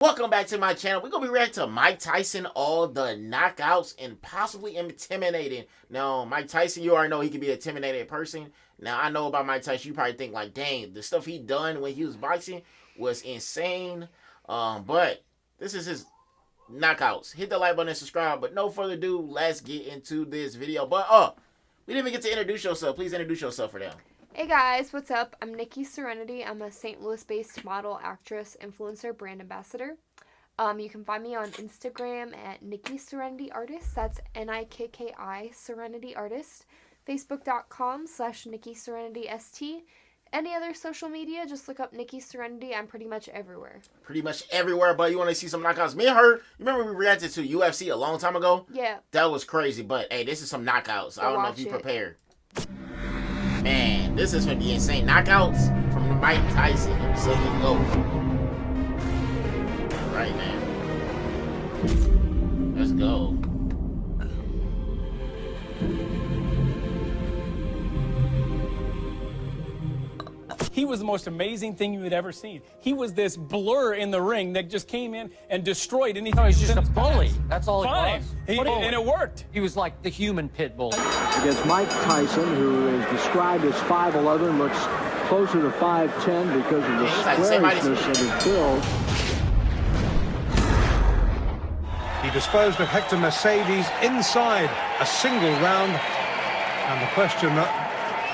Welcome back to my channel. We're going to be reacting to Mike Tyson, all the knockouts and possibly intimidating. Now, Mike Tyson, you already know he can be an intimidating person. Now, I know about Mike Tyson. You probably think like, dang, the stuff he done when he was boxing was insane. But this is his knockouts. Hit the like button and subscribe. But no further ado, let's get into this video. But, we didn't even get to introduce yourself. Please introduce yourself for them. Hey guys, what's up? I'm NIKKI Serenity. I'm a St. Louis-based model, actress, influencer, brand ambassador. You can find me on Instagram at NIKKI Serenity Artist. That's NIKKI Serenity Artist. Facebook.com/NIKKI Serenity ST. Any other social media, just look up NIKKI Serenity. I'm pretty much everywhere. Pretty much everywhere, but you want to see some knockouts? Me and her, you remember we reacted to UFC a long time ago? Yeah. That was crazy, but hey, this is some knockouts. I don't know if you prepared. Man, this is going to be insane. Knockouts from Mike Tyson himself to go. All right, man. Let's go. He was the most amazing thing you had ever seen. He was this blur in the ring that just came in and destroyed anything. No, he's just a bully. That's all it was. And it worked. He was like the human pit bull. Against Mike Tyson, who is described as 5'11", looks closer to 5'10" because of the squarishness of his build. He disposed of Hector Mercedes inside a single round. And the question that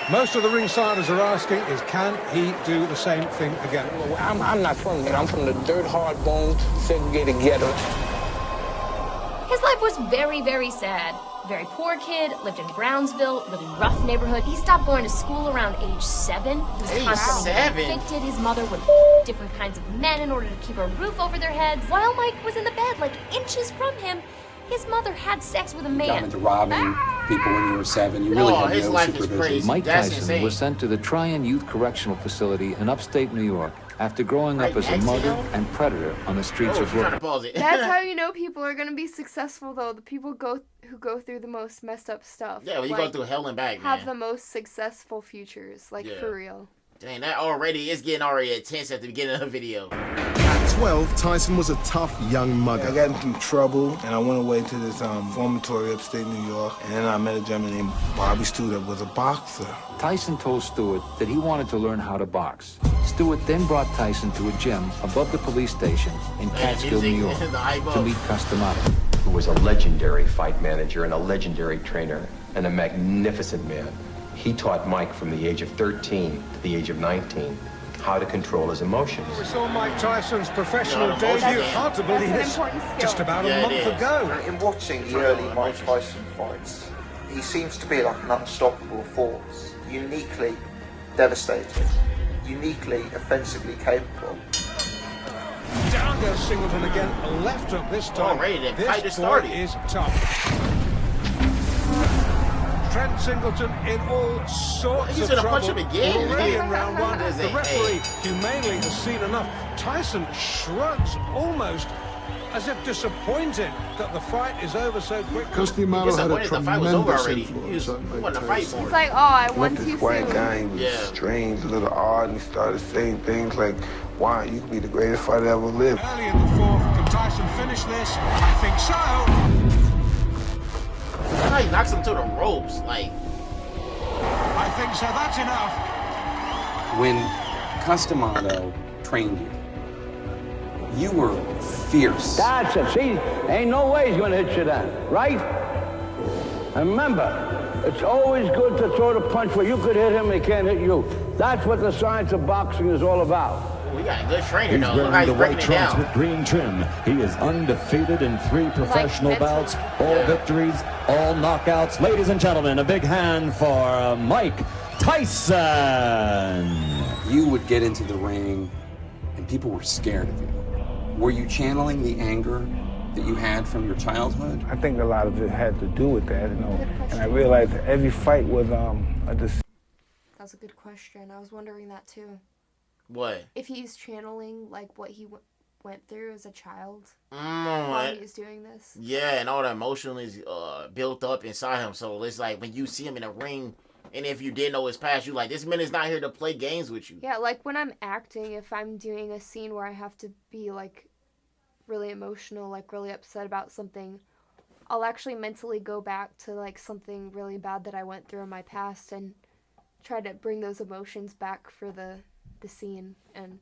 most of the ringsiders are asking is, can he do the same thing again? I'm not from there. I'm from the dirt, hard-boned, segregated ghetto. His life was very, very sad. Very poor kid, lived in Brownsville, really rough neighborhood. He stopped going to school around age 7. He was constantly evicted. His mother would different kinds of men in order to keep a roof over their heads. While Mike was in the bed, like inches from him, his mother had sex with a man. Got into robbing people when you were 7. You really had his no life supervision. is crazy. Mike That's Tyson insane. was sent to the Tryon Youth Correctional Facility in upstate New York after growing up as a mugger and predator on the streets of Brooklyn. That's how you know people are going to be successful, though. The people who go through the most messed up stuff. Yeah, well, you go through hell and back, man. Have the most successful futures, like for real. Dang, that already is getting intense at the beginning of the video. At 12, Tyson was a tough young mugger. I got into trouble, and I went away to this reformatory upstate New York, and then I met a gentleman named Bobby Stewart that was a boxer. Tyson told Stewart that he wanted to learn how to box. Stewart then brought Tyson to a gym above the police station in Catskill, New York, to meet Customato, who was a legendary fight manager and a legendary trainer and a magnificent man. He taught Mike from the age of 13 to the age of 19 how to control his emotions. We saw Mike Tyson's professional debut. Hard to believe it's just about a month ago. In watching the early Mike Tyson fights, he seems to be like an unstoppable force, uniquely devastating, uniquely offensively capable. Down goes Singleton again, left hook this time. This boy is tough. Trent Singleton in all sorts of trouble. Punch him again. Already in round 1. The referee humanely has seen enough. Tyson shrugs almost as if disappointed that the fight is over so quickly. Customato had a tremendous influence on Mike Tyson. He's like, oh, I won too soon. White guy, he was strange, a little odd, and he started saying things like, wow, you could be the greatest fighter that ever lived. Early in the 4th, can Tyson finish this? I think so. He knocks him to the ropes, like. I think so. That's enough. When Customato trained you, you were fierce. That's it. See, ain't no way he's going to hit you then, right? And remember, it's always good to throw the punch where you could hit him and he can't hit you. That's what the science of boxing is all about. We got a good trainer, though. He's wearing the white trunks with green trim. He is undefeated in 3 professional bouts, all victories, all knockouts. Ladies and gentlemen, a big hand for Mike Tyson. You would get into the ring, and people were scared of you. Were you channeling the anger that you had from your childhood? I think a lot of it had to do with that, you know. And I realized that every fight was a decision. That's a good question. I was wondering that too. What? If he's channeling like what he went through as a child while he was doing this. Yeah, and all the emotion is built up inside him. So it's like when you see him in a ring, and if you didn't know his past, you like, this man is not here to play games with you. Yeah, like when I'm acting, if I'm doing a scene where I have to be like really emotional, like really upset about something, I'll actually mentally go back to like something really bad that I went through in my past and try to bring those emotions back for the scene, and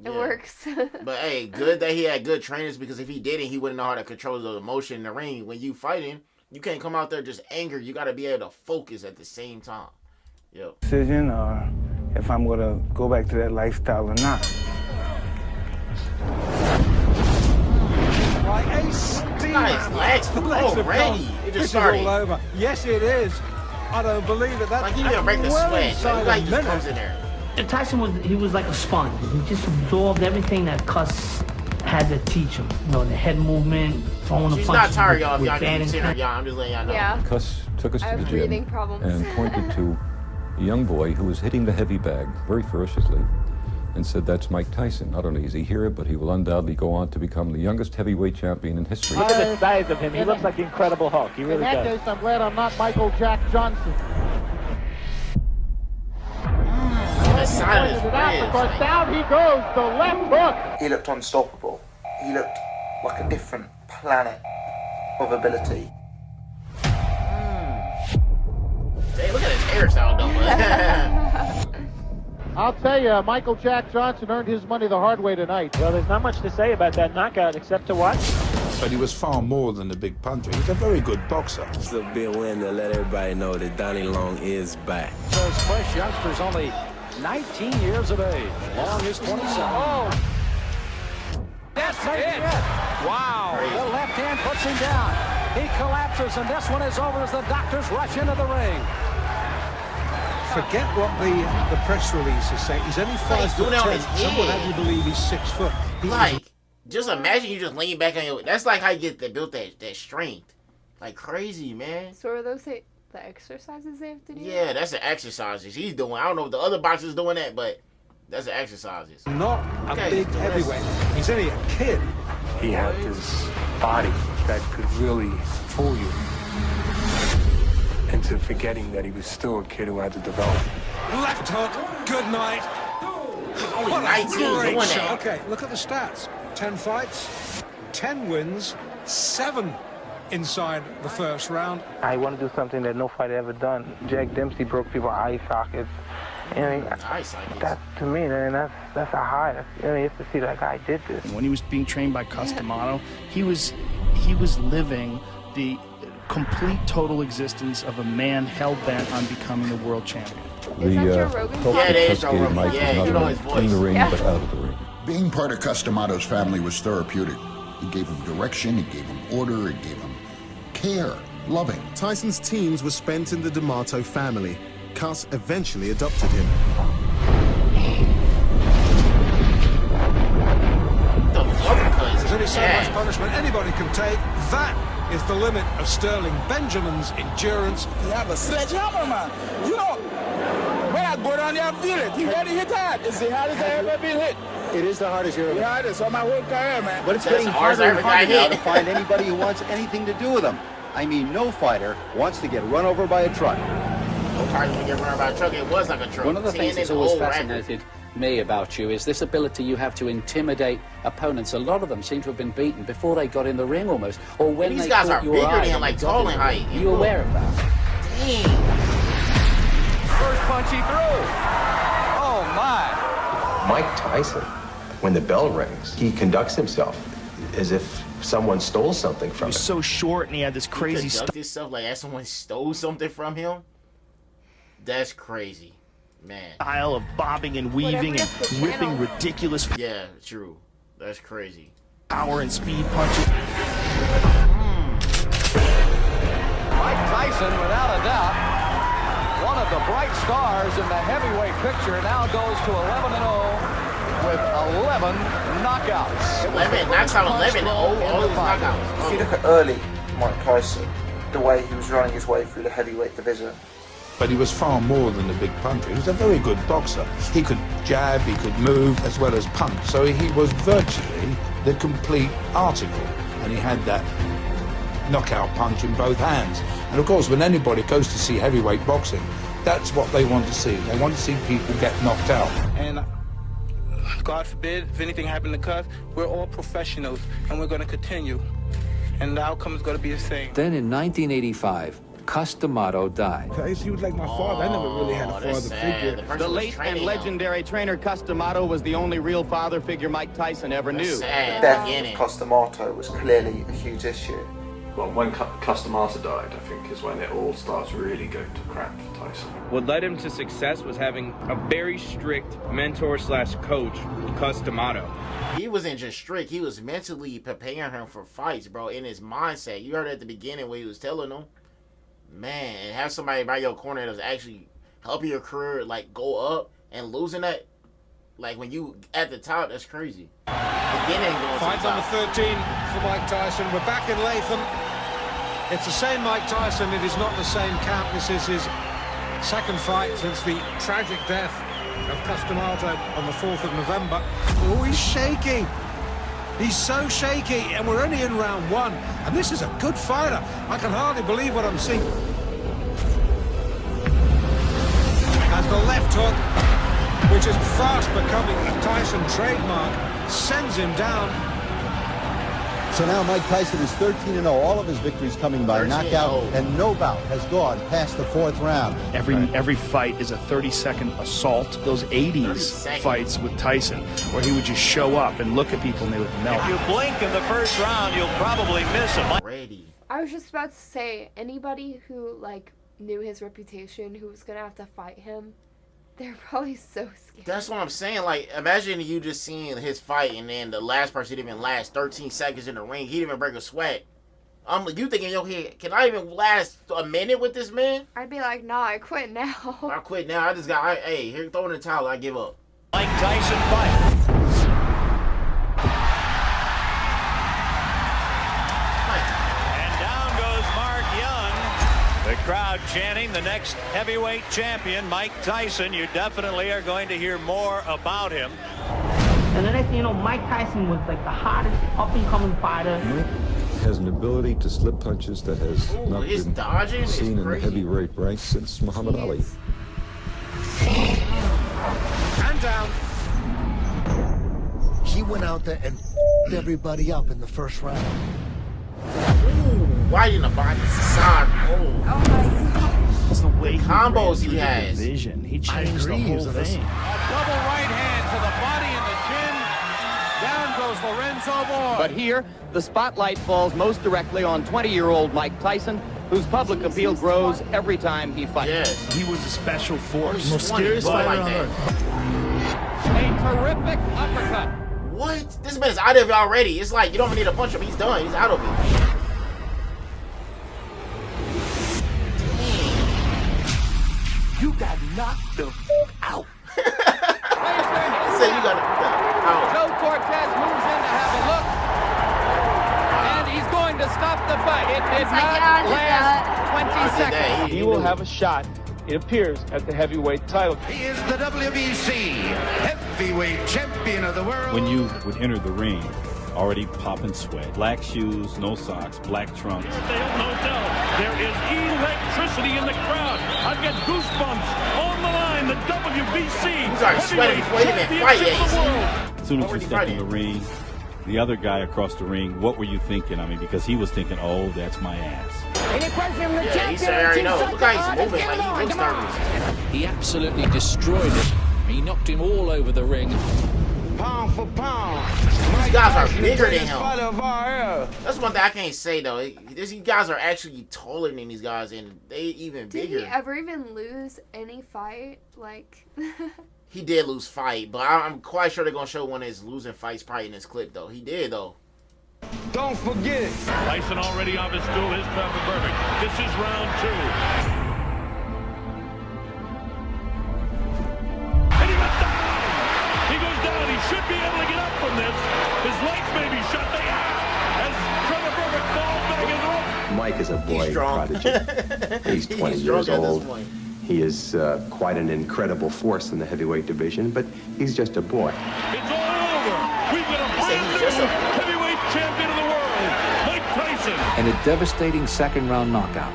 it works. But hey, good that he had good trainers, because if he didn't, he wouldn't know how to control the emotion in the ring. When you fighting, you can't come out there just angry. You got to be able to focus at the same time. Yo. Decision, or if I'm gonna go back to that lifestyle or not. Like a steamer. Nice legs already. It just started. All over. Yes, it is. I don't believe it. That's like he gonna break the sweat. Like he just comes in there. Tyson was like a sponge. He just absorbed everything that Cuss had to teach him. You know, the head movement, throwing the punches. She's not tired, y'all. If with y'all can banding consider, y'all. I'm just letting y'all know. Yeah. Cuss took us I to the have breathing gym problems. and pointed to a young boy who was hitting the heavy bag very ferociously and said, "That's Mike Tyson. Not only is he here, but he will undoubtedly go on to become the youngest heavyweight champion in history." Look at the size of him. He looks like the Incredible Hulk. He really does. In that case, I'm glad I'm not Michael Jack Johnson. Because down he goes, the left hook. He looked unstoppable. He looked like a different planet of ability. Hey, look at his hairstyle, though. I'll tell you, Michael Jack Johnson earned his money the hard way tonight. Well, there's not much to say about that knockout except to watch. But he was far more than a big puncher. He's a very good boxer. It's a big win to let everybody know that Donnie Long is back. Those fresh youngsters only 19 years of age. Long is 27. Oh! That's it! Wow! The left hand puts him down. He collapses, and this one is over as the doctors rush into the ring. Forget what the press release is saying. He's only 5'10". Someone had you believe he's 6 foot. Like, just imagine you just lean back on your. That's like how you built that strength. Like crazy, man. So are those the exercises they have to do? Yeah, that's the exercises he's doing. I don't know if the other boxers doing that, but that's the exercises. Not a big heavyweight. He's only a kid. He had this body that could really fool you into forgetting that he was still a kid who had to develop. Left hook. Good night. Only What 19 a great doing shot. that. Okay, look at the stats. 10 fights, 10 wins, 7 inside the first round. I want to do something that no fighter ever done. Jack Dempsey broke people's eye sockets. And that to me, man, that's a high. You have to see that guy did this. When he was being trained by Customato, he was living the complete total existence of a man hell-bent on becoming a world champion. The Yeah, it is Joe Rogan. Yeah, you know his voice. in the ring, but out of the ring. Being part of Customato's family was therapeutic. It gave him direction, it gave him order, it gave him care, loving. Tyson's teens were spent in the D'Amato family. Cuss eventually adopted him. There's only so much punishment anybody can take. That is the limit of Sterling Benjamin's endurance. You have a sledgehammer, man. You know, when I go down there and feel it, you ready to hit hard. It's the hardest I ever been hit. It is the hardest you're ever. The hardest on my whole career, man. But it's getting harder and harder now to find anybody who wants anything to do with them. I mean, no fighter wants to get run over by a truck. No fighter to get run over by a truck. It was like a truck. One of the things that's always fascinated me about you is this ability you have to intimidate opponents. A lot of them seem to have been beaten before they got in the ring almost, or when these they guys are caught your bigger eye than and like got tall in in the ring. height. You aware of that? First punch he threw. Oh, my. Mike Tyson, when the bell rings, he conducts himself as if someone stole something from him. He was so short and he had this crazy stuff. Himself like as someone stole something from him. That's crazy, man. Style of bobbing and weaving and ripping ridiculous. Yeah, true. That's crazy. Power and speed punches. Mike Tyson, without a doubt, one of the bright stars in the heavyweight picture, now goes to 11-0 with 11 knockouts. 11 knocks out 11. All those knockouts. If you look at early Mike Tyson, the way he was running his way through the heavyweight division. But he was far more than a big puncher. He was a very good boxer. He could jab, he could move, as well as punch. So he was virtually the complete article. And he had that knockout punch in both hands. And of course, when anybody goes to see heavyweight boxing, that's what they want to see. They want to see people get knocked out. And God forbid, if anything happened to Cuz, we're all professionals, and we're going to continue. And the outcome is going to be the same. Then in 1985, Cus D'Amato died. He was like my father. I never really had a father figure. The late and legendary trainer Cus D'Amato was the only real father figure Mike Tyson ever knew. The death of Cus D'Amato was clearly a huge issue. Well, when Cus D'Amato died, I think, is when it all starts really going to crap for Tyson. What led him to success was having a very strict mentor/coach, Cus D'Amato. He wasn't just strict, he was mentally preparing him for fights, bro, in his mindset. You heard at the beginning what he was telling him. Man, and have somebody by your corner that's actually helping your career, like, go up, and losing that, like, when you at the top, that's crazy. Beginning going Fight number 13 for Mike Tyson. We're back in Latham. It's the same Mike Tyson. It is not the same camp. This is his second fight since the tragic death of Cus D'Amato on the 4th of November. Oh, he's shaky. He's so shaky, and we're only in round 1. And this is a good fighter. I can hardly believe what I'm seeing. As the left hook, which is fast becoming a Tyson trademark, sends him down. So now Mike Tyson is 13-0. All of his victories coming by knockout, and no bout has gone past the 4th round. Every fight is a 30-second assault. Those 80s fights with Tyson, where he would just show up and look at people and they would melt. If you blink in the first round, you'll probably miss him. I was just about to say, anybody who, like, knew his reputation, who was gonna have to fight him, they're probably so scared. That's what I'm saying. Like, imagine you just seeing his fight, and then the last person didn't even last 13 seconds in the ring. He didn't even break a sweat. You thinking, yo, can I even last a minute with this man? I'd be like, nah, I quit now. I quit now. I just got, hey, here, throw in the towel. I give up. Mike Tyson fight. And down goes Mark Young. The crowd chanting the next heavyweight champion, Mike Tyson. You definitely are going to hear more about him. And the next thing you know, Mike Tyson was like the hottest up-and-coming fighter. Mike has an ability to slip punches that has not been seen in the heavyweight ranks since Muhammad Ali. And down. He went out there and everybody up in the first round. Right in the body, side. Oh my God. It's the way the combos he has. Vision. He changed the whole thing. A double right hand to the body and the chin. Down goes Lorenzo Boy. But here, the spotlight falls most directly on 20-year-old Mike Tyson, whose public appeal grows every time he fights. Yes. He was a special force. Most scariest fighter on earth. A terrific uppercut. What? This man's out of it already. It's like, you don't even need to punch him. He's done. He's out of it. You got knocked the out. Say you got out. Joe Cortez moves in to have a look. And he's going to stop the fight. It did not last 20 seconds. He will have a shot, it appears, at the heavyweight title. He is the WBC heavyweight champion of the world. When you would enter the ring, already popping sweat, black shoes, no socks, black trunks. There is electricity in the crowd. I've got goosebumps on the line. The WBC. He's already sweating before he even fight yet. As soon as you step in the ring, the other guy across the ring, what were you thinking? I mean, because he was thinking, oh, that's my ass. Yeah, he already know. Look how he's moving. Like, he looks nervous. He absolutely destroyed him. He knocked him all over the ring. Pound for pound. These guys are bigger than him. That's one thing I can't say, though. These guys are actually taller than these guys, and they even bigger. Did he ever even lose any fight? Like... He did lose fight, but I'm quite sure they're going to show one of his losing fights probably in this clip, though. He did, though. Don't forget it. Tyson already off his stool. His perfect. This is round 2. And he went down. He goes down. He should be able to get up from this. His legs may be shut. They are. As Trevor Burbick falls back in the rope. Mike is a boy prodigy. He's 20 years old. He is quite an incredible force in the heavyweight division, but he's just a boy. It's all over. We've got a brand new heavyweight champion of the world, Mike Tyson. In a devastating second-round knockout,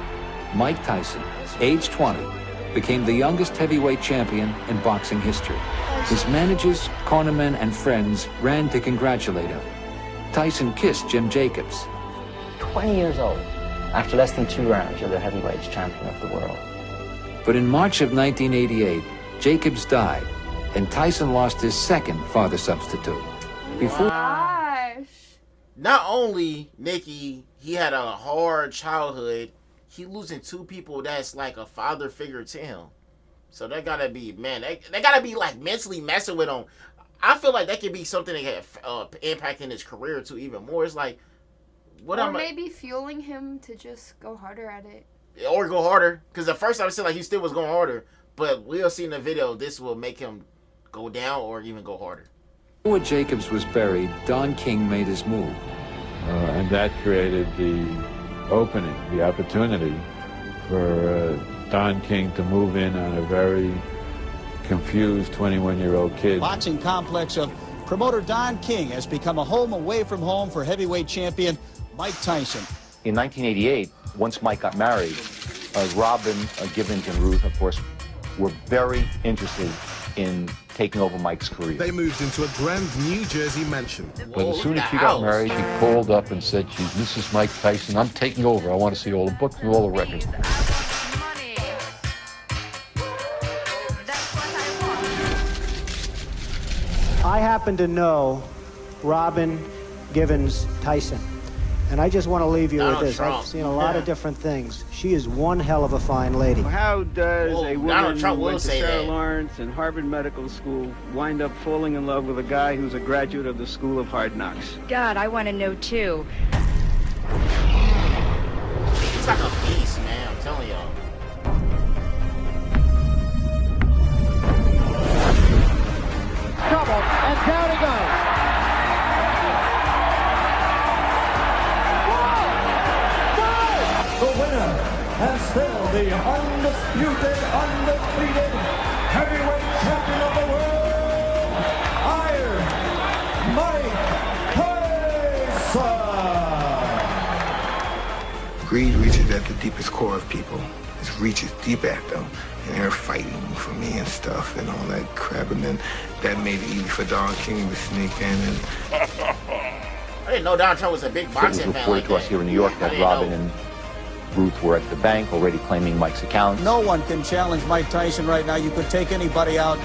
Mike Tyson, age 20, became the youngest heavyweight champion in boxing history. His managers, cornermen, and friends ran to congratulate him. Tyson kissed Jim Jacobs. 20 years old. After less than 2 rounds, you're the heavyweight champion of the world. But in March of 1988, Jacobs died, and Tyson lost his second father substitute. Before Not only, Nikki, he had a hard childhood, he losing 2 people that's like a father figure to him. So that gotta be, man, they gotta be like mentally messing with him. I feel like that could be something that can impact in his career too even more. It's like, or maybe fueling him to just go harder at it. Or go harder. Because at first I was saying like he still was going harder. But we'll see in the video, this will make him go down or even go harder. Before Jacobs was buried, Don King made his move. And that created the opening, the opportunity for Don King to move in on a very confused 21-year-old kid. Boxing complex of promoter Don King has become a home away from home for heavyweight champion Mike Tyson. In 1988, once Mike got married, Robin, Givens, and Ruth, of course, were very interested in taking over Mike's career. They moved into a grand New Jersey mansion. But as soon as she got married, he called up and said, "Geez, this is Mike Tyson. I'm taking over. I want to see all the books and all the records." I happen to know Robin Givens Tyson. And I just want to leave you with this. I've seen a lot of different things. She is one hell of a fine lady. How does a woman who went to Sarah that. Lawrence and Harvard Medical School wind up falling in love with a guy who's a graduate of the School of Hard Knocks? God, I want to know too. He's like a beast, man. I'm telling y'all. Trouble, and down he goes. The winner, and still the undisputed, undefeated heavyweight champion of the world, Iron Mike Tyson. Greed reaches at the deepest core of people. It reaches deep at them, and they're fighting for me and stuff and all that crap. And then that made it easy for Don King to sneak in and. I didn't know Donald Trump was a big boxing fan. It was reported to us here in New York that Robin and Ruth were at the bank already claiming Mike's account. No one can challenge Mike Tyson right now. You could take anybody out.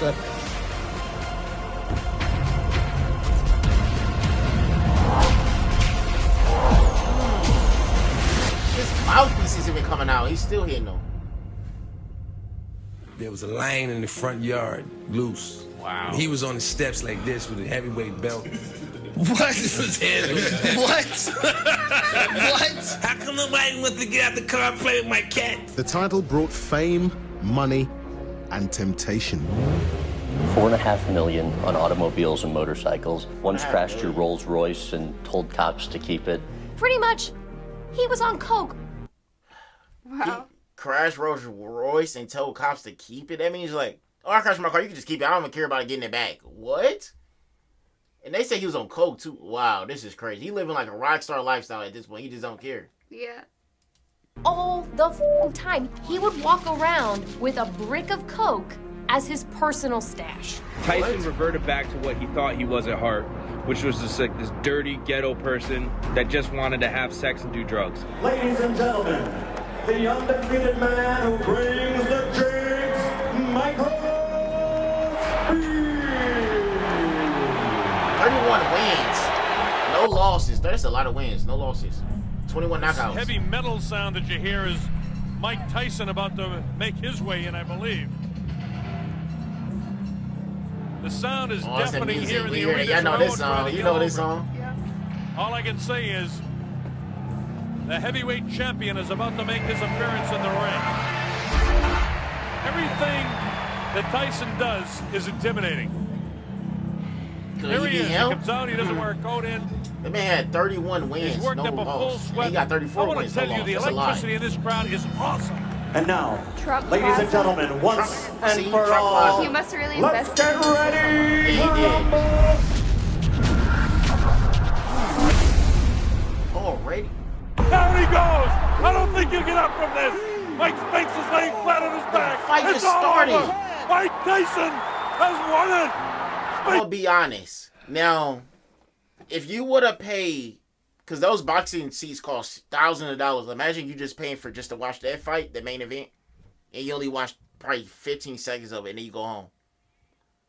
His mouthpiece isn't even coming out. He's still hitting them. There was a line in the front yard, loose. Wow. He was on the steps like this with a heavyweight belt. What? What? What? How come nobody wants to get out the car and play with my cat? The title brought fame, money, and temptation. $4.5 million on automobiles and motorcycles. Once crashed your Rolls Royce and told cops to keep it. Pretty much, he was on coke. Wow. He crashed Rolls Royce and told cops to keep it. That means like, oh, I crashed my car. You can just keep it. I don't even care about getting it back. What? And they say he was on coke too. Wow, this is crazy. He living like a rock star lifestyle at this point. He just don't care. Yeah. All the f***ing time, he would walk around with a brick of coke as his personal stash. Tyson reverted back to what he thought he was at heart, which was just like this dirty ghetto person that just wanted to have sex and do drugs. Ladies and gentlemen, the undefeated man who brings the jigs, Michael 31 wins. No losses. That's a lot of wins. No losses. 21 knockouts. Heavy metal sound that you hear is Mike Tyson about to make his way in, I believe. The sound is deafening here in the arena. Y'all know this song. You know this song. All I can say is the heavyweight champion is about to make his appearance in the ring. Everything that Tyson does is intimidating. Here he is. He comes out. He doesn't wear a coat in. The man had 31 wins. He's worked no up a full loss. sweat. He got 34 I wins. want to tell you, the electricity in this crowd is awesome. And now, Trump ladies and gentlemen, once and for all, He must really let's invest get ready Yeah, to he did. rumble! Already? Down he goes. I don't think he'll get up from this. Mike Spinks is laying flat on his back. fight It's just all started. over. Mike Tyson has won it. I'm gonna be honest. Now, if you would have paid, because those boxing seats cost thousands of dollars. Imagine you just paying for just to watch that fight, the main event, and you only watch probably 15 seconds of it, and then you go home.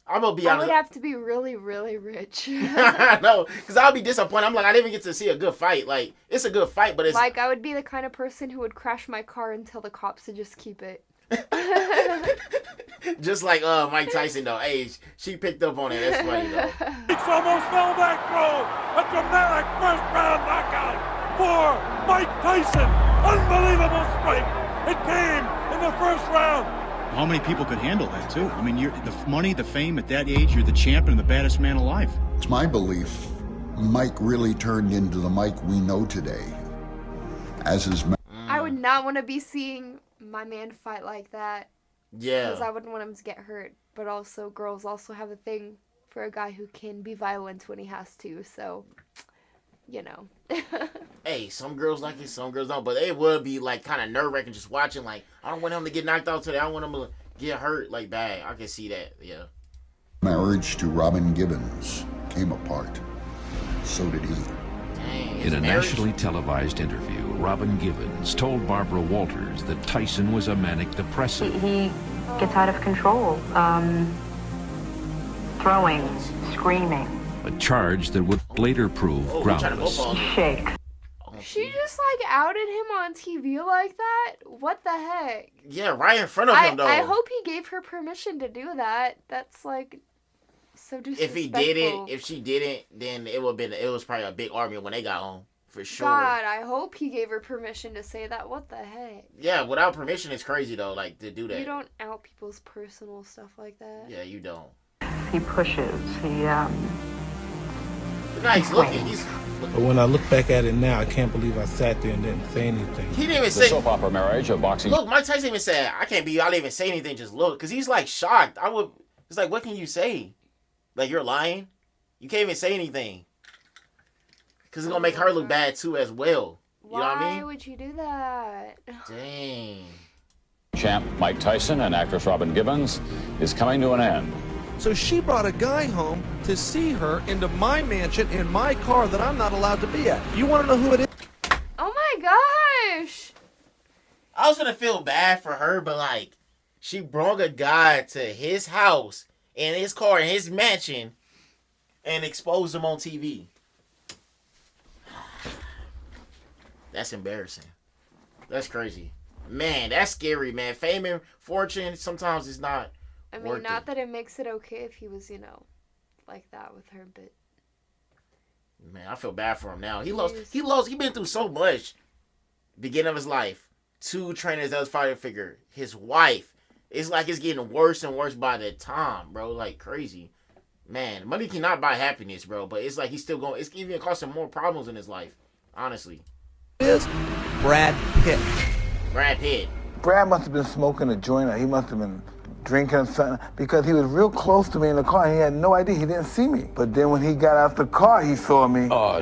I'm gonna be honest. I would have to be really, really rich. No, because I'll be disappointed. I'm like, I didn't even get to see a good fight. Like, it's a good fight, but it's like I would be the kind of person who would crash my car and tell the cops to just keep it. Just like Mike Tyson though. Hey, she picked up on it. That's funny though. It's almost fell back throw. A dramatic first round knockout for Mike Tyson. Unbelievable strike. It came in the first round. How many people could handle that, too? I mean, you're the money, the fame, at that age, you're the champion and the baddest man alive. It's my belief Mike really turned into the Mike we know today. As his I would not want to be seeing my man fight like that. Yeah. Because I wouldn't want him to get hurt. But also, girls also have a thing for a guy who can be violent when he has to. So, you know. Hey, some girls like it, some girls don't. But it would be like kind of nerve-wracking just watching. Like, I don't want him to get knocked out today. I don't want him to get hurt like bad. I can see that. Yeah. marriage to Robin Gibbons came apart. So did he. In a nationally televised interview, Robin Gibbons told Barbara Walters that Tyson was a manic depressive. He gets out of control, throwing, screaming. A charge that would later prove groundless. Shake. She just like outed him on TV like that? What the heck? Yeah, right in front of him though. I hope he gave her permission to do that. That's like so disrespectful. If he did it, if she didn't, then it was probably a big argument when they got home. For sure. God, I hope he gave her permission to say that. What the heck? Yeah, without permission it's crazy though, like to do that. You don't out people's personal stuff like that. Yeah, you don't. He pushes. He The guy's looking. But when I look back at it now, I can't believe I sat there and didn't say anything. He didn't even say. The soap opera marriage of boxing. Look, Mike Tyson even said, "I can't be. I didn't even say anything. Just look," because he's like shocked. It's like, what can you say? Like you're lying. You can't even say anything. Because it's gonna make her look bad too as well. You know what I mean? Why would you do that? Dang. Champ Mike Tyson and actress Robin Gibbons is coming to an end. So she brought a guy home to see her into my mansion in my car that I'm not allowed to be at. You want to know who it is? Oh my gosh! I was gonna feel bad for her, but like, she brought a guy to his house in his car in his mansion and exposed him on TV. That's embarrassing. That's crazy. Man, that's scary, man. Fame and fortune sometimes is not. I mean, not that it makes it okay if he was, like that with her, but man, I feel bad for him now. He been through so much. Beginning of his life, 2 trainers that was fighting figure, his wife. It's like it's getting worse and worse by the time, bro. Like crazy. Man, money cannot buy happiness, bro. But it's like he's still going. It's even costing more problems in his life, honestly. Is Brad Pitt. Brad Pitt. Brad must have been smoking a joint, or he must have been drinking something, because he was real close to me in the car and he had no idea. He didn't see me. But then when he got out the car, he saw me. Oh,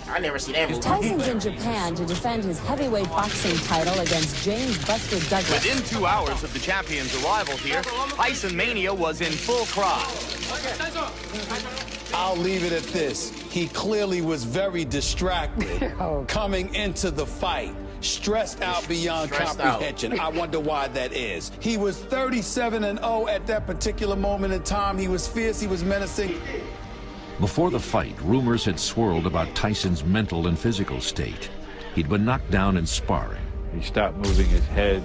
I never seen that movie. Tyson's in Japan to defend his heavyweight boxing title against James Buster Douglas. Within 2 hours of the champion's arrival here, Tyson Mania was in full cry. I'll leave it at this. He clearly was very distracted coming into the fight. Stressed out beyond comprehension. I wonder why that is. He was 37-0 at that particular moment in time. He was fierce, he was menacing. Before the fight, rumors had swirled about Tyson's mental and physical state. He'd been knocked down in sparring. He stopped moving his head.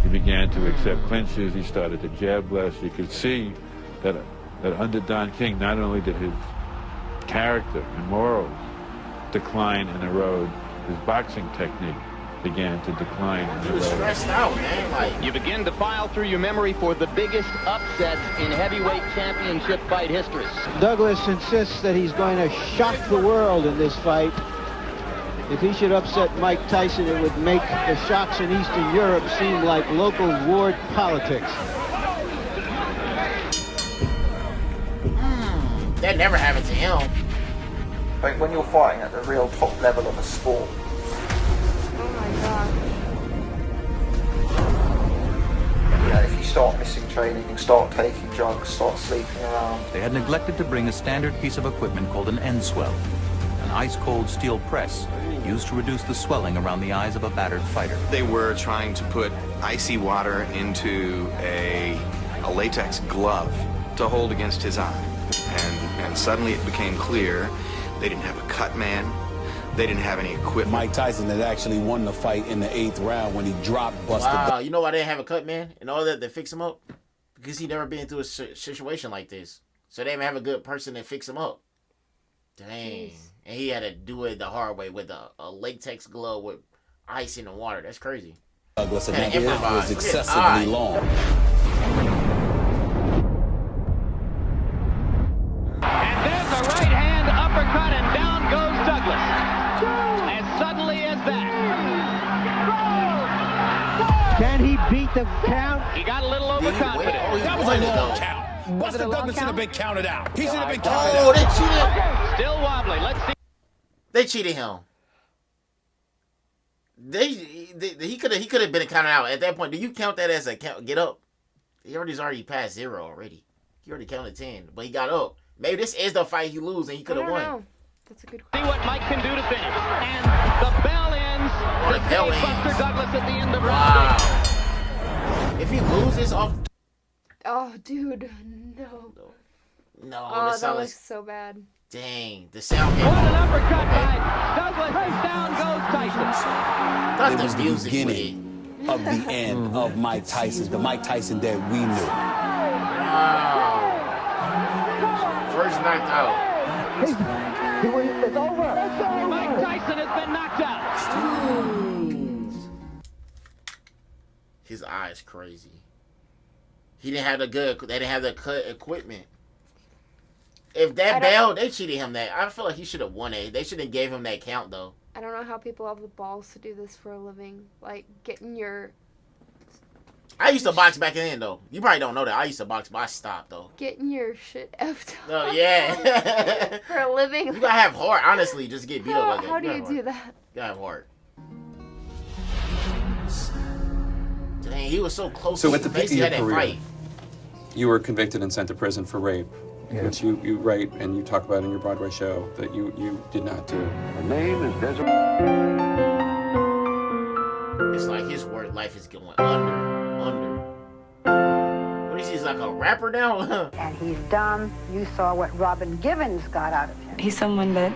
He began to accept clinches. He started to jab less. You could see that under Don King, not only did his character and morals decline and erode, his boxing technique began to decline and erode. He was stressed out, man. Like, You begin to file through your memory for the biggest upsets in heavyweight championship fight history. Douglas insists that he's going to shock the world in this fight. If he should upset Mike Tyson, it would make the shocks in Eastern Europe seem like local ward politics. That never happened to him. Like when you're fighting at the real top level of a sport. oh my gosh. start missing training, start taking drugs, start sleeping around. They had neglected to bring a standard piece of equipment called an end swell, an ice-cold steel press used to reduce the swelling around the eyes of a battered fighter. They were trying to put icy water into a latex glove to hold against his eye. And suddenly it became clear they didn't have a cut man. They didn't have any equipment. Mike Tyson had actually won the fight in the 8th round when he dropped Buster. Wow, you know why they didn't have a cut man and all that to fix him up? Because he never been through a situation like this. So they didn't have a good person to fix him up. Dang. Jeez. And he had to do it the hard way with a latex glove with ice in the water. That's crazy. Douglas, and that was excessively long. And there's a right hand uppercut, and down goes Douglas. As suddenly as that. Can he beat the count? He got a little overconfident. That was a long count. Buster Douglas should have been counted out. He should have been counted out. They cheated. Still wobbly. Let's see. They cheated him. He could have been counted out at that point. Do you count that as a count? Get up. He already passed 0 already. He already counted 10, but he got up. Maybe this is the fight he lose and he could have won. Know. That's a good question. See what Mike can do to finish. And the bell ends. Oh, the bell ends. Buster Douglas at the end of round 8. If he loses off. Oh, dude, no. No, oh, that looks so bad. Dang, the sound. What an uppercut by Douglas. Down goes Tyson. It was the beginning of the end of Mike Tyson, the Mike Tyson that we knew. Wow. First knocked out. It's over. Mike Tyson has been knocked out. His eyes crazy. He didn't have the good. They didn't have the cut equipment. If that bell, they cheated him. That I feel like he should have won it. They should have gave him that count though. I don't know how people have the balls to do this for a living. Like getting your. I used to box back then though. You probably don't know that. I used to box, but I stopped though. Getting your shit effed up. Oh yeah. For a living. You gotta have heart, honestly. Just get beat up like that. How do you do that? You gotta have heart. Dang, he was so close. So at the peak of your career, fight. You were convicted and sent to prison for rape, which you write and you talk about in your Broadway show that you did not do. The name is Desert. It's like his work life is going under. What is he, like a rapper now? And he's dumb. You saw what Robin Givens got out of him. He's someone that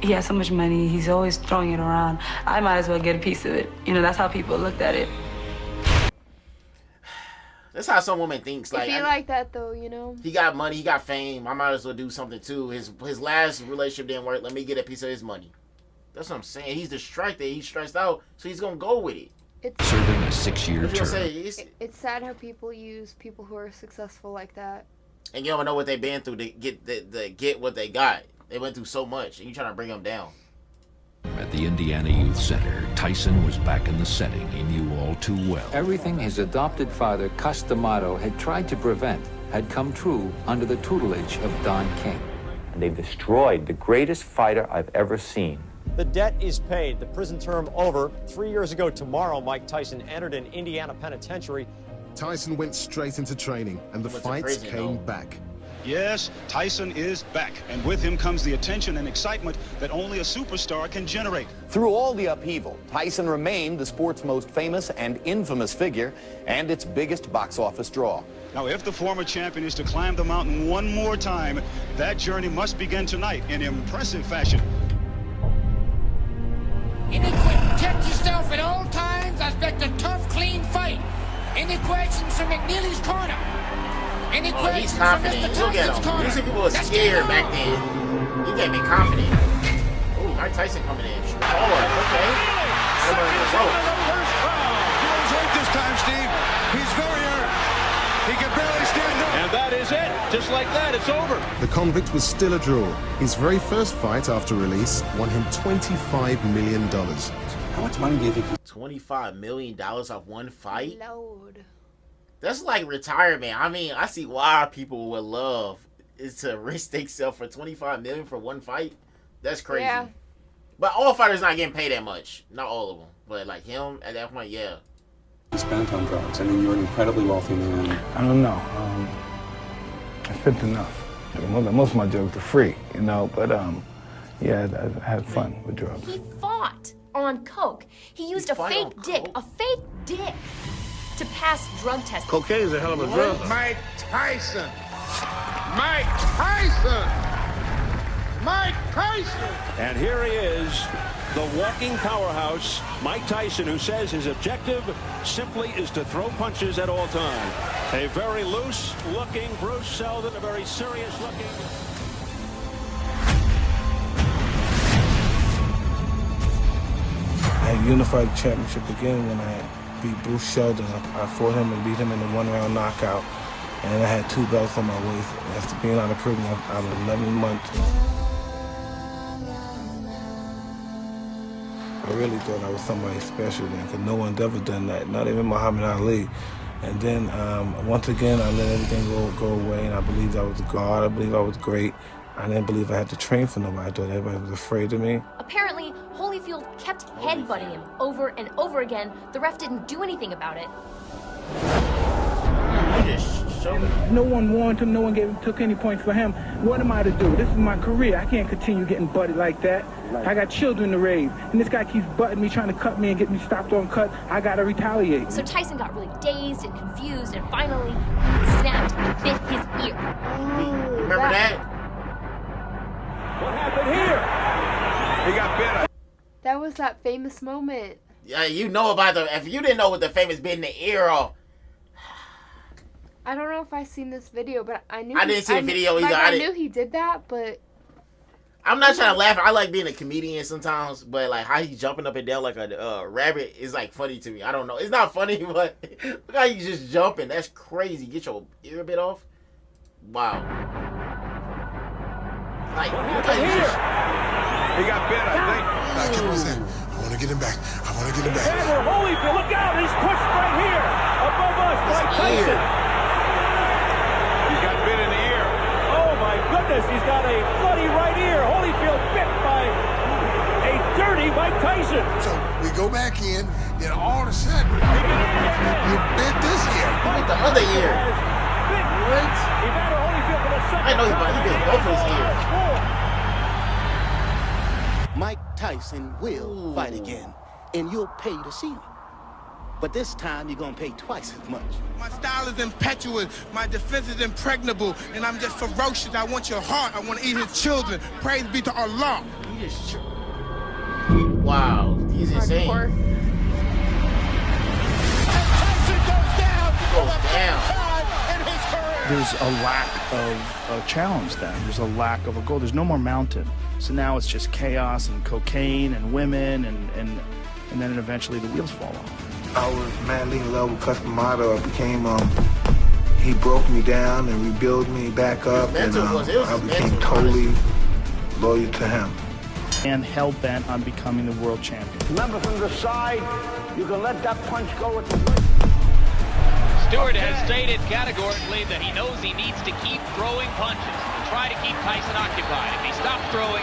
he has so much money. He's always throwing it around. I might as well get a piece of it. You know, that's how people looked at it. That's how some woman thinks. Like, it be like that though, you know. He got money, he got fame. I might as well do something too. His last relationship didn't work. Let me get a piece of his money. That's what I'm saying. He's distracted. He's stressed out, so he's gonna go with it. Serving a 6-year term. It's sad how people use people who are successful like that. And you don't know what they've been through to get what they got. They went through so much, and you trying to bring them down. At the Indiana Youth Center, Tyson was back in the setting he knew all too well. Everything his adopted father, Cus D'Amato, had tried to prevent had come true under the tutelage of Don King. And they've destroyed the greatest fighter I've ever seen. The debt is paid. The prison term over. 3 years ago tomorrow, Mike Tyson entered an Indiana penitentiary. Tyson went straight into training, and the fights came back. Yes, Tyson is back, and with him comes the attention and excitement that only a superstar can generate. Through all the upheaval, Tyson remained the sport's most famous and infamous figure and its biggest box office draw. Now, if the former champion is to climb the mountain one more time, that journey must begin tonight in impressive fashion. Protect yourself at all times. I expect a tough, clean fight. Any questions from McNeely's corner? Any questions he's confident. Look at him. Usually people were scared back then. He can't be confident. Oh, Mike Tyson coming in. Hard. Okay. First round. He was hurt this time, Steve. He's very hurt. He can barely stand up. And that is it. Just like that, it's over. The convict was still a draw. His very first fight after release won him $25 million. How much money do you think? $25 million off one fight? Lord. That's like retirement. I mean, I see why people would love is to risk themselves for $25 million for one fight. That's crazy. Yeah. But all fighters not getting paid that much. Not all of them. But like him, at that point, yeah. You spent on drugs. I mean, you're an incredibly wealthy man. I don't know. I spent enough. Most of my drugs are free, you know, but yeah, I had fun with drugs. He fought on coke. He used a fake dick to pass drug tests. Cocaine's a hell of a drug. Mike Tyson. Mike Tyson. Mike Tyson. And here he is, the walking powerhouse, Mike Tyson, who says his objective simply is to throw punches at all times. A very loose-looking Bruce Seldon, a very serious-looking... I unified the championship again when I beat Bruce Seldon. I fought him and beat him in a one-round knockout. And I had 2 belts on my waist after being out of prison out of 11 months. I really thought I was somebody special then, because no one's ever done that, not even Muhammad Ali. And then once again, I let everything go away, and I believed I was a god. I believed I was great. I didn't believe I had to train for nobody. I thought everybody was afraid of me. Apparently, Holyfield kept headbutting him over and over again. The ref didn't do anything about it. No one warned him, no one took any points for him. What am I to do? This is my career. I can't continue getting butted like that. I got children to raise, and this guy keeps butting me, trying to cut me and get me stopped on cut. I gotta retaliate. So Tyson got really dazed and confused and finally snapped and bit his ear. Remember that? What happened here? He got bit. That was that famous moment. Yeah, you know about if you didn't know what the famous bit in the ear off. I don't know if I seen this video, but I knew. I didn't see the video either. I knew he did that, but I'm not trying to laugh. I like being a comedian sometimes, but like how he's jumping up and down like a rabbit is like funny to me. I don't know. It's not funny, but look how he's just jumping. That's crazy. Get your ear bit off. Wow. Like look how he's just... He got bit, I think. I want to get him back. I want to get him back. Holyfield, look out! He's pushed right here above us. Mike Tyson. He got bit in the ear. Oh my goodness! He's got a bloody right ear. Holyfield bit by a dirty Mike Tyson. So we go back in, then all of a sudden, you bit this ear. He bit the other ear. What? I know he bit both of his ears. Mike Tyson will fight again, and you'll pay to see him. But this time, you're going to pay twice as much. My style is impetuous, my defense is impregnable, and I'm just ferocious. I want your heart, I want to eat his children. Praise be to Allah. Wow, he's insane. Goes down. There's a lack of a challenge then. There's a lack of a goal. There's no more mountain. So now it's just chaos and cocaine and women and then eventually the wheels fall off. I was madly in love with Customato. I became, he broke me down and rebuilt me back up, and I became totally loyal to him. And hell-bent on becoming the world champion. Remember, from the side, you can let that punch go with the... Stewart has stated categorically that he knows he needs to keep throwing punches to try to keep Tyson occupied. If he stops throwing,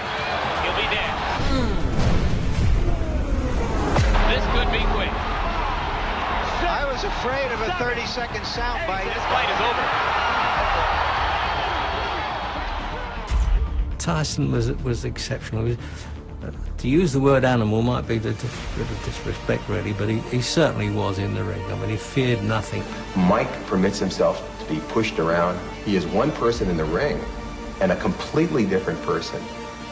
he'll be dead. This could be quick. I was afraid of a 30-second soundbite. This fight is over. Tyson was exceptional. To use the word animal might be a bit of disrespect, really, but he certainly was in the ring. I mean, he feared nothing. Mike permits himself to be pushed around. He is one person in the ring and a completely different person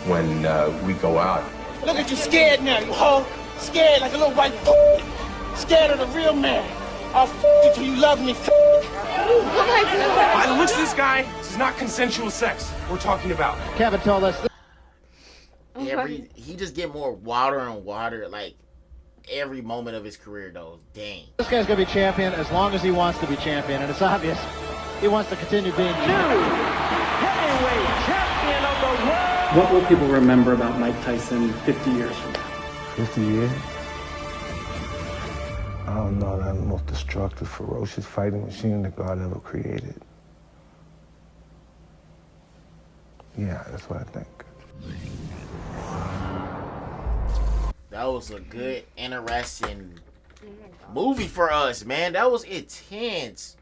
when we go out. Look at you scared now, you hoe. Scared like a little white Scared of the real man. I'll you till you love me. By the looks of this guy, this is not consensual sex we're talking about. Kevin told us this. He just get more wilder and wilder, like every moment of his career, though. Dang. This guy's gonna be champion as long as he wants to be champion, and it's obvious he wants to continue being champion. Heavyweight champion of the world. What will people remember about Mike Tyson 50 years from now? 50 years? I don't know, the most destructive, ferocious fighting machine that God ever created. Yeah, that's what I think. That was a good, interesting movie for us, man. That was intense.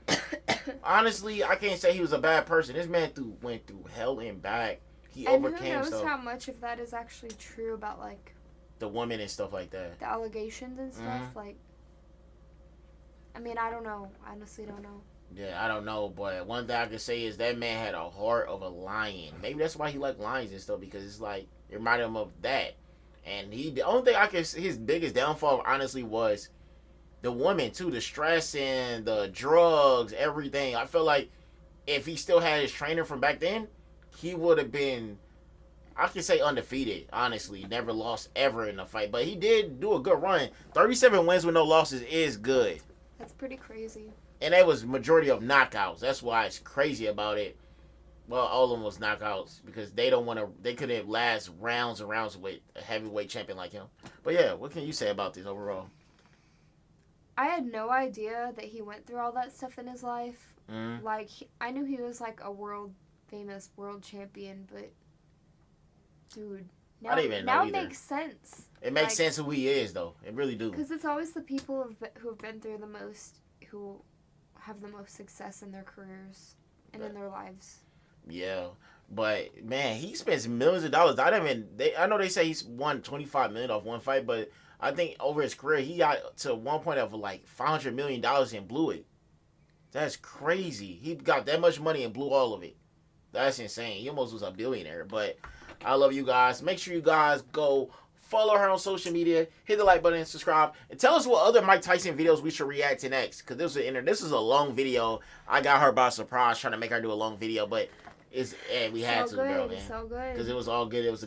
Honestly, I can't say he was a bad person. This man went through hell and back. He overcame who knows stuff. how much of that is actually true about like The woman and stuff like that. the allegations and stuff. Like, I mean, I don't know. I honestly don't know. Yeah, I don't know, but one thing I can say is that man had a heart of a lion. Maybe that's why he liked lions and stuff, because it's like it reminded him of that. And the only thing his biggest downfall honestly was the woman too, the stress and the drugs, everything. I feel like if he still had his trainer from back then, he would have been, I can say, undefeated. Honestly, never lost ever in a fight, but he did do a good run. 37 wins with no losses is good. That's pretty crazy. And that was majority of knockouts. That's why it's crazy about it. Well, all of them was knockouts because they couldn't last rounds and rounds with a heavyweight champion like him. But yeah, what can you say about this overall? I had no idea that he went through all that stuff in his life. Like, I knew he was like a famous world champion, but dude, I didn't even know it either. Makes sense. It makes sense who he is, though. It really do. Because it's always the people who have been through the most who have the most success in their careers and in their lives. Yeah, but man, he spends millions of dollars. I know they say he's won $25 million off one fight, but I think over his career he got to one point of like $500 million and blew it. That's crazy. He got that much money and blew all of it. That's insane. He almost was a billionaire. But I love you guys. Make sure you guys go follow her on social media, hit the like button, and subscribe, and tell us what other Mike Tyson videos we should react to next. Because this is a long video. I got her by surprise trying to make her do a long video, but we had to, girl, man. So good. Because it was all good. It was a